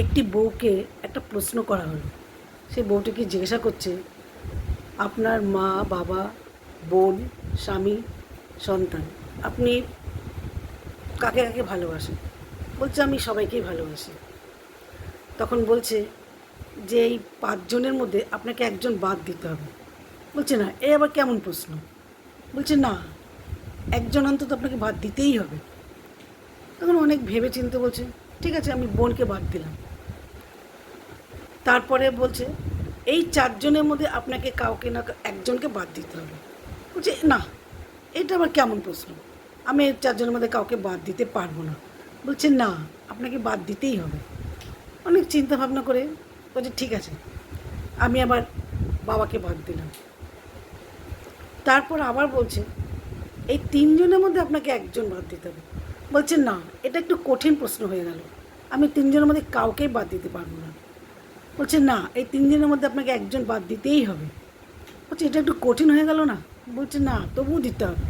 একটি বউকে একটা প্রশ্ন করা হলো। সেই বউটিকে জিজ্ঞাসা করছে, আপনার মা, বাবা, বোন, স্বামী, সন্তান, আপনি কাকে কাকে ভালোবাসেন? বলছে, আমি সবাইকেই ভালোবাসি। তখন বলছে যে এই 5 জনের মধ্যে আপনাকে একজন বাদ দিতে হবে। বলছে, না, এ আবার কেমন প্রশ্ন? বলছে, না, একজন অন্তত আপনাকে বাদ দিতেই হবে। তখন অনেক ভেবে চিন্তে বলছে, ঠিক আছে, আমি বোনকে বাদ দিলাম। তারপরে বলছে, এই 4 জনের মধ্যে আপনাকে কাউকে না একজনকে বাদ দিতে হবে। বলছে, না, এটা আবার কেমন প্রশ্ন? আমি এই 4 জনের মধ্যে কাউকে বাদ দিতে পারবো না। বলছে, না, আপনাকে বাদ দিতেই হবে। অনেক চিন্তা ভাবনা করে বলছে, ঠিক আছে, আমি আবার বাবাকে বাদ দিলাম। তারপর আবার বলছে, এই 3 জনের মধ্যে আপনাকে একজন বাদ দিতে হবে। বলছে, না, এটা একটু কঠিন প্রশ্ন হয়ে গেল, আমি 3 জনের মধ্যে কাউকেই বাদ দিতে পারবো না। বলছে, না, এই 3 জনের মধ্যে আপনাকে একজন বাদ দিতেই হবে। বলছে, এটা একটু কঠিন হয়ে গেল না? বলছে, না, তবুও দিতে হবে।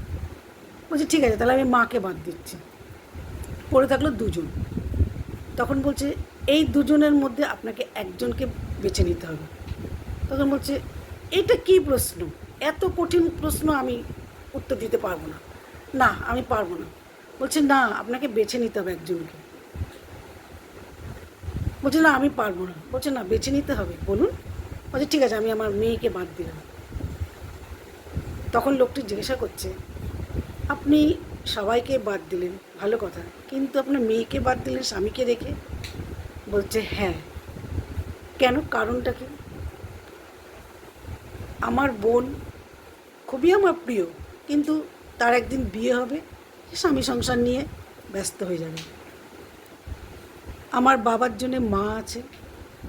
বলছে, ঠিক আছে, তাহলে আমি মাকে বাদ দিচ্ছি। পড়ে থাকলো 2 জন। তখন বলছে, এই 2 জনের মধ্যে আপনাকে একজনকে বেছে নিতে হবে। তখন বলছে, এটা কী প্রশ্ন? এত কঠিন প্রশ্ন আমি উত্তর দিতে পারবো না। না, আমি পারবো না। বলছে, না, আপনাকে বেছে নিতে হবে একজনকে। বলছে, না, আমি পারবো না। বলছে, না, বেছে নিতে হবে, বলুন। বলছে, ঠিক আছে, আমি আমার মেয়েকে বাদ দিলাম। তখন লোকটি জিজ্ঞাসা করছে, আপনি সবাইকে বাদ দিলেন, ভালো কথা, কিন্তু আপনার মেয়েকে বাদ দিলেন স্বামীকে রেখে? বলছে, হ্যাঁ। কেন, কারণটা কি? আমার বোন খুবই আমার প্রিয়, কিন্তু তার একদিন বিয়ে হবে, স্বামী সংসার নিয়ে ব্যস্ত হয়ে যাবে। আমার বাবার জন্যে মা আছে,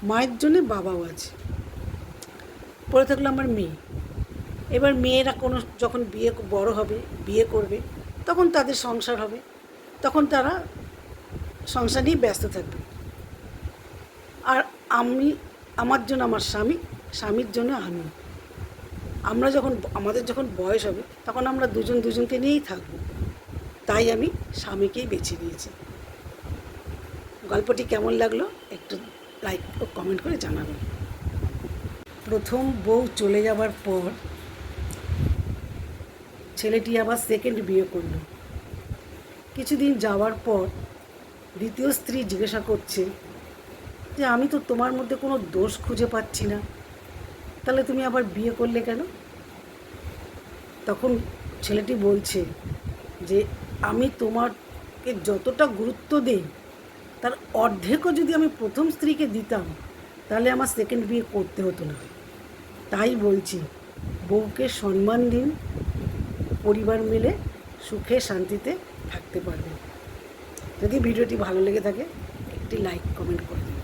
মায়ের জন্যে বাবাও আছে। পড়ে থাকলো আমার মেয়ে। এবার মেয়েরা যখন বড় হবে, বিয়ে করবে, তখন তাদের সংসার হবে, তখন তারা সংসার নিয়ে ব্যস্ত থাকবে। আর আমি, আমার জন্য আমার স্বামী, স্বামীর জন্য আমি। আমাদের যখন বয়স হবে, তখন আমরা দুজন দুজনকে নিয়েই থাকবো। তাই আমি স্বামীকেই বেছে নিয়েছি। গল্পটি কেমন লাগলো একটু লাইক ও কমেন্ট করে জানাবেন। প্রথম বউ চলে যাবার পর ছেলেটি আবার সেকেন্ড বিয়ে করলো। কিছুদিন যাওয়ার পর দ্বিতীয় স্ত্রী জিজ্ঞাসা করছে যে, আমি তো তোমার মধ্যে কোনো দোষ খুঁজে পাচ্ছি না, তাহলে তুমি আবার বিয়ে করলে কেন? তখন ছেলেটি বলছে যে, আমি তোমাকে যতটা গুরুত্ব দিই, তার অর্ধেকও যদি আমি প্রথম স্ত্রীকে দিতাম, তাহলে আমার সেকেন্ড বিয়ে করতে হতো না। তাই বলছি, বউকে সম্মান দিন, পরিবার মিলে সুখে শান্তিতে থাকতে পারবেন। যদি ভিডিওটি ভালো লেগে থাকে, একটি লাইক কমেন্ট করে দিন।